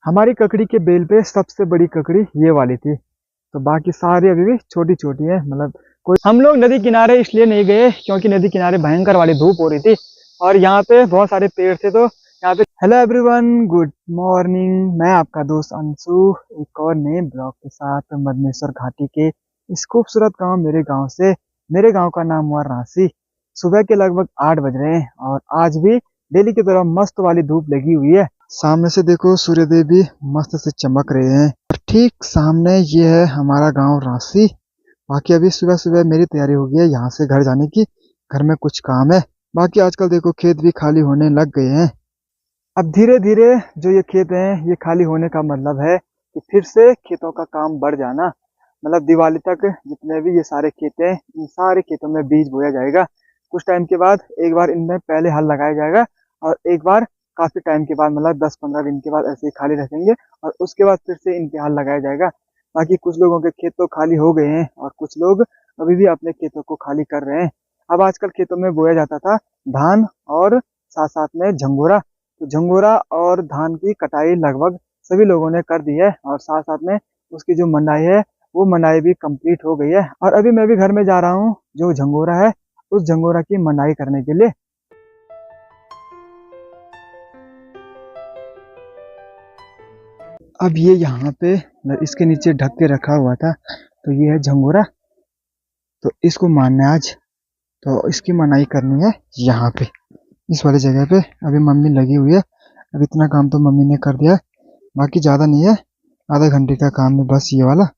हमारी ककड़ी के बेल पे सबसे बड़ी ककड़ी ये वाली थी। तो बाकी सारी अभी भी छोटी छोटी है। मतलब कोई हम लोग नदी किनारे इसलिए नहीं गए क्योंकि नदी किनारे भयंकर वाली धूप हो रही थी और यहाँ पे बहुत सारे पेड़ थे। तो यहाँ पे हेलो एवरीवन, गुड मॉर्निंग। मैं आपका दोस्त अंशु एक और नए ब्लॉग के साथ मदनेश्वर घाटी के इस खूबसूरत गांव मेरे गांव का नाम हुआ रांसी। सुबह के लगभग 8 बज रहे हैं और आज भी डेली की तरह मस्त वाली धूप लगी हुई है। सामने से देखो सूर्यदेव भी मस्त से चमक रहे हैं और ठीक सामने ये है हमारा गांव रांसी। बाकी अभी सुबह सुबह मेरी तैयारी हो गई है यहाँ से घर जाने की। घर में कुछ काम है। बाकी आजकल देखो खेत भी खाली होने लग गए हैं। अब धीरे धीरे जो ये खेत हैं ये खाली होने का मतलब है कि फिर से खेतों का काम बढ़ जाना। मतलब दिवाली तक जितने भी ये सारे खेत हैं इन सारे खेतों में बीज बोया जाएगा। कुछ टाइम के बाद एक बार इनमें पहले हल लगाया जाएगा और एक बार काफी टाइम के बाद मतलब 10-15 दिन के बाद ऐसे ही खाली रखेंगे और उसके बाद फिर से इन पे हल लगाया जाएगा। बाकी कुछ लोगों के खेत तो खाली हो गए हैं और कुछ लोग अभी भी अपने खेतों को खाली कर रहे हैं। अब आजकल खेतों में बोया जाता था धान और साथ साथ में झंगोरा। तो झंगोरा और धान की कटाई लगभग सभी लोगों ने कर दी है और साथ साथ में उसकी जो मंडाई है वो मंडाई भी कंप्लीट हो गई है। और अभी मैं भी घर में जा रहा हूँ जो झंगोरा है उस झंगोरा की मंडाई करने के लिए। अब ये यहाँ पे इसके नीचे ढक के रखा हुआ था। तो ये है झंगोरा। तो इसको मारना है आज। तो इसकी मनाई करनी है यहाँ पे इस वाली जगह पे। अभी मम्मी लगी हुई है। अब इतना काम तो मम्मी ने कर दिया है। बाकी ज़्यादा नहीं है, आधा घंटे का काम है बस ये वाला।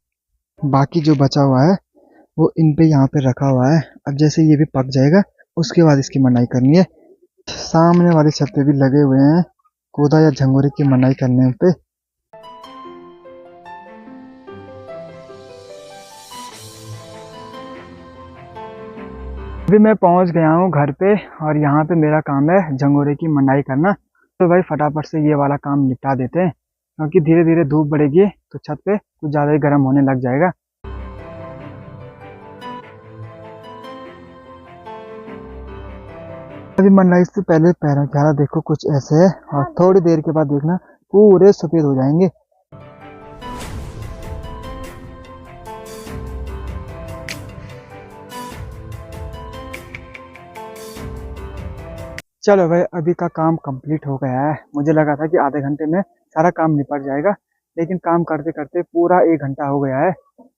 बाकी जो बचा हुआ है वो इन पे यहाँ पे रखा हुआ है। अब जैसे ये भी पक जाएगा उसके बाद इसकी मनाई करनी है। सामने वाली छत पे भी लगे हुए हैं कोदा या झंगोरे की मनाई करने पे। अभी मैं पहुंच गया हूँ घर पे और यहाँ पे मेरा काम है झंगोरे की मंडाई करना। तो भाई फटाफट से ये वाला काम निपटा देते हैं क्योंकि धीरे धीरे धूप बढ़ेगी तो छत पे कुछ ज़्यादा ही गर्म होने लग जाएगा। अभी मंडाई से पहले पैरों की हालत देखो कुछ ऐसे है और थोड़ी देर के बाद देखना पूरे सफ़ेद हो जाएंगे। चलो भाई अभी का काम कंप्लीट हो गया है। मुझे लगा था कि आधे घंटे में सारा काम निपट जाएगा लेकिन काम करते करते पूरा 1 घंटा हो गया है।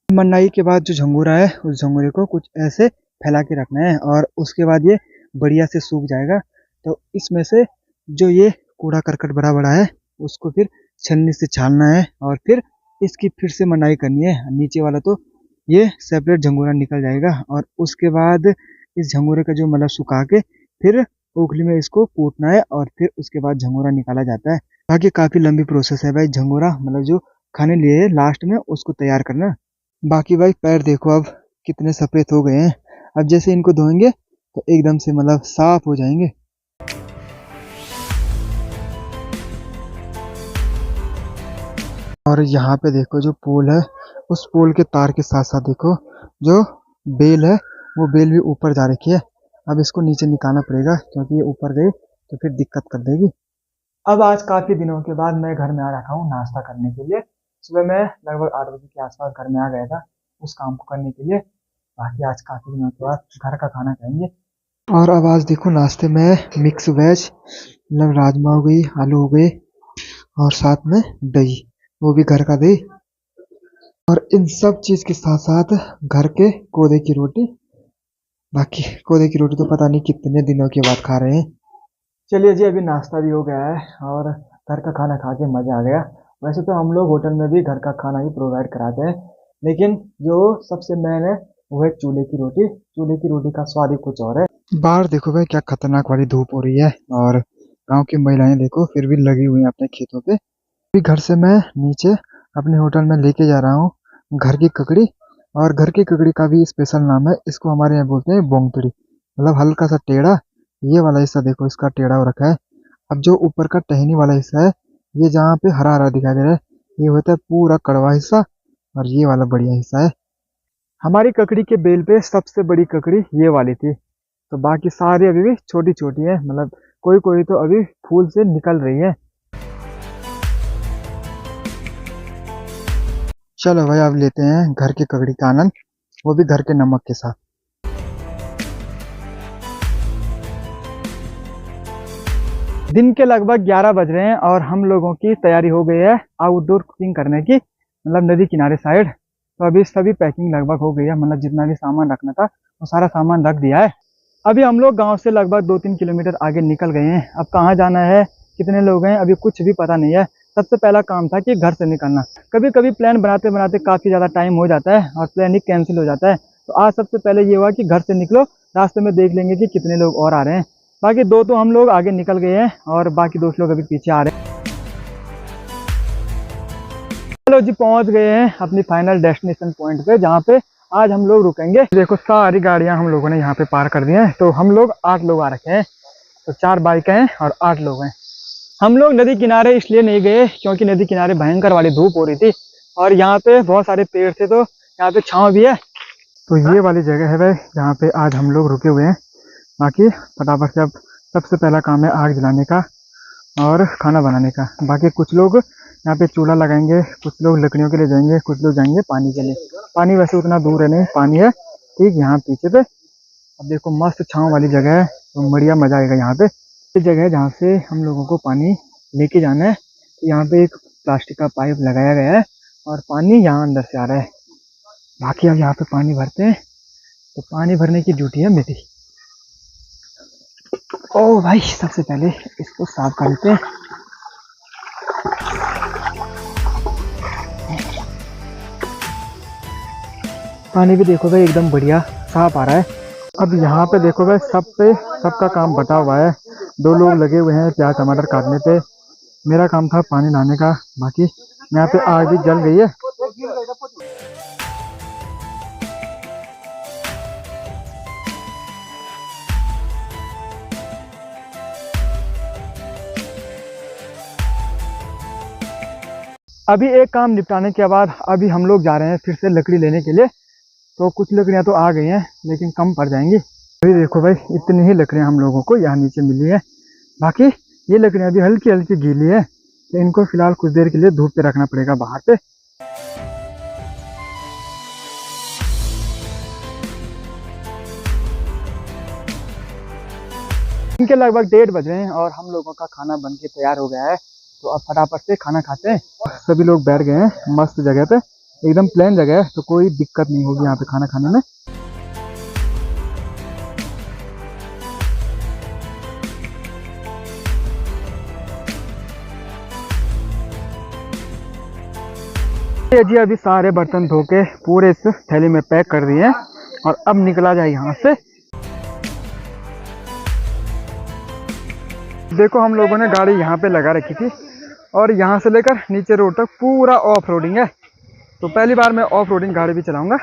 मंडाई के बाद जो झंगोरा है उस झंगोरे को कुछ ऐसे फैला के रखना है और उसके बाद ये बढ़िया से सूख जाएगा। तो इसमें से जो ये कूड़ा करकट बड़ा बड़ा है उसको फिर छलनी से छानना है और फिर इसकी फिर से मंडाई करनी है। नीचे वाला तो ये सेपरेट झंगोरा निकल जाएगा और उसके बाद इस झंगोरे का जो मतलब सुखा के फिर ओखली में इसको कूटना है और फिर उसके बाद झंगोरा निकाला जाता है। बाकी काफी लंबी प्रोसेस है भाई झंगोरा मतलब जो खाने लिए लास्ट में उसको तैयार करना। बाकी भाई पैर देखो अब कितने सफेद हो गए हैं। अब जैसे इनको धोएंगे तो एकदम से मतलब साफ हो जाएंगे। और यहाँ पे देखो जो पोल है उस पोल के तार के साथ साथ देखो जो बेल है वो बेल भी ऊपर जा रखी है। अब इसको नीचे निकालना पड़ेगा क्योंकि ये ऊपर गई तो फिर दिक्कत कर देगी। अब आज काफी दिनों के बाद मैं घर में आ रखा हूँ नाश्ता करने के लिए। सुबह मैं लगभग 8 बजे के आसपास घर में आ गया था उस काम को करने के लिए। बाकी आज काफी दिनों के बाद घर का खाना खाएंगे। और अब आज देखो नाश्ते में मिक्स वेज मतलब राजमा हो गई, आलू हो गए और साथ में दही, वो भी घर का दही। और इन सब चीज के साथ साथ घर के कोदे की रोटी। बाकी कोदे की रोटी तो पता नहीं कितने दिनों के बाद खा रहे हैं। चलिए जी अभी नाश्ता भी हो गया है और घर का खाना खा के मज़ा आ गया। वैसे तो हम लोग होटल में भी घर का खाना ही प्रोवाइड कराते हैं लेकिन जो सबसे मेन है वो है चूल्हे की रोटी। चूल्हे की रोटी का स्वाद ही कुछ और है। बाहर देखो भाई क्या खतरनाक वाली धूप हो रही है और गांव की महिलाएं देखो फिर भी लगी हुई हैं अपने खेतों पे। अभी घर से मैं नीचे अपने होटल में लेके जा रहा हूँ घर की ककड़ी। और घर की ककड़ी का भी स्पेशल नाम है, इसको हमारे यहाँ बोलते हैं बोंगतड़ी। मतलब हल्का सा टेढ़ा, ये वाला हिस्सा देखो इसका टेढ़ा हो रखा है। अब जो ऊपर का टहनी वाला हिस्सा है ये जहाँ पे हरा हरा दिखाई दे रहा है ये होता है पूरा कड़वा हिस्सा और ये वाला बढ़िया हिस्सा है। हमारी ककड़ी के बेल पे सबसे बड़ी ककड़ी ये वाली थी। तो बाकी सारी अभी भी छोटी छोटी है। मतलब कोई कोई तो अभी फूल से निकल रही है। चलो भाई अब लेते हैं घर की ककड़ी का आनंद, वो भी घर के नमक के साथ। दिन के लगभग 11 बज रहे हैं और हम लोगों की तैयारी हो गई है आउटडोर कुकिंग करने की, मतलब नदी किनारे साइड। तो अभी सभी पैकिंग लगभग हो गई है, मतलब जितना भी सामान रखना था वो सारा सामान रख दिया है। अभी हम लोग गांव से लगभग 2-3 किलोमीटर आगे निकल गए हैं। अब कहाँ जाना है, कितने लोग हैं, अभी कुछ भी पता नहीं है। सबसे पहला काम था कि घर से निकलना। कभी कभी प्लान बनाते बनाते काफ़ी ज़्यादा टाइम हो जाता है और प्लान ही कैंसिल हो जाता है। तो आज सबसे पहले ये हुआ कि घर से निकलो, रास्ते में देख लेंगे कि कितने लोग और आ रहे हैं। बाकी दो तो हम लोग आगे निकल गए हैं और बाकी 2 लोग अभी पीछे आ रहे हैं। चलो जी पहुंच गए हैं अपनी फाइनल डेस्टिनेशन पॉइंट पे, जहाँ पे आज हम लोग रुकेंगे। देखो सारी गाड़ियां हम लोगों ने यहाँ पे पार कर दी हैं। तो हम लोग 8 लोग आ रखे हैं, तो 4 बाइकें हैं और 8 लोग हैं। हम लोग नदी किनारे इसलिए नहीं गए क्योंकि नदी किनारे भयंकर वाली धूप हो रही थी और यहाँ पे बहुत सारे पेड़ थे, तो यहाँ पे छाँव भी है। तो ये वाली जगह है भाई जहाँ पे आज हम लोग रुके हुए हैं। बाकी फटाफट से अब सबसे पहला काम है आग जलाने का और खाना बनाने का। बाकी कुछ लोग यहाँ पे चूल्हा लगाएंगे, कुछ लोग लकड़ियों के लिए जाएंगे, कुछ लोग जाएंगे पानी के लिए। पानी वैसे उतना दूर है नहीं, पानी है ठीक यहाँ पीछे पे। अब देखो मस्त छाँव वाली जगह है, तो बढ़िया मजा आएगा यहाँ पे। ये जगह है जहाँ से हम लोगों को पानी लेके जाना है। तो यहाँ पे एक प्लास्टिक का पाइप लगाया गया है और पानी यहाँ अंदर से आ रहा है। बाकी अब यहाँ पे पानी भरते हैं, तो पानी भरने की ड्यूटी है मेरी। ओ भाई सबसे पहले इसको साफ कर लेते हैं। पानी भी देखो भाई एकदम बढ़िया साफ आ रहा है। अब यहाँ पे देखो भाई सबका काम बटा हुआ है। 2 लोग लगे हुए हैं प्याज टमाटर काटने पे, मेरा काम था पानी लाने का। बाकी यहाँ पे आग भी जल गई है। अभी एक काम निपटाने के बाद अभी हम लोग जा रहे हैं फिर से लकड़ी लेने के लिए। तो कुछ लकड़ियाँ तो आ गई हैं लेकिन कम पड़ जाएंगी। अभी देखो भाई इतनी ही लकड़ियाँ हम लोगों को यहाँ नीचे मिली है। बाकी ये लकड़ियाँ भी हल्की हल्की गीली है, तो इनको फिलहाल कुछ देर के लिए धूप पे रखना पड़ेगा बाहर पे। इनके लगभग 1:30 बज रहे हैं और हम लोगों का खाना बन के तैयार हो गया है। तो अब फटाफट से खाना खाते हैं। सभी लोग बैठ गए हैं मस्त जगह पे, एकदम प्लेन जगह है, तो कोई दिक्कत नहीं होगी यहाँ पे खाना खाने में। ये जी अभी सारे बर्तन धो के पूरे इस थैली में पैक कर दिए हैं और अब निकला जाए यहाँ से। देखो हम लोगों ने गाड़ी यहाँ पे लगा रखी थी और यहाँ से लेकर नीचे रोड तक पूरा ऑफ रोडिंग है। तो पहली बार मैं ऑफ रोडिंग गाड़ी भी चलाऊंगा।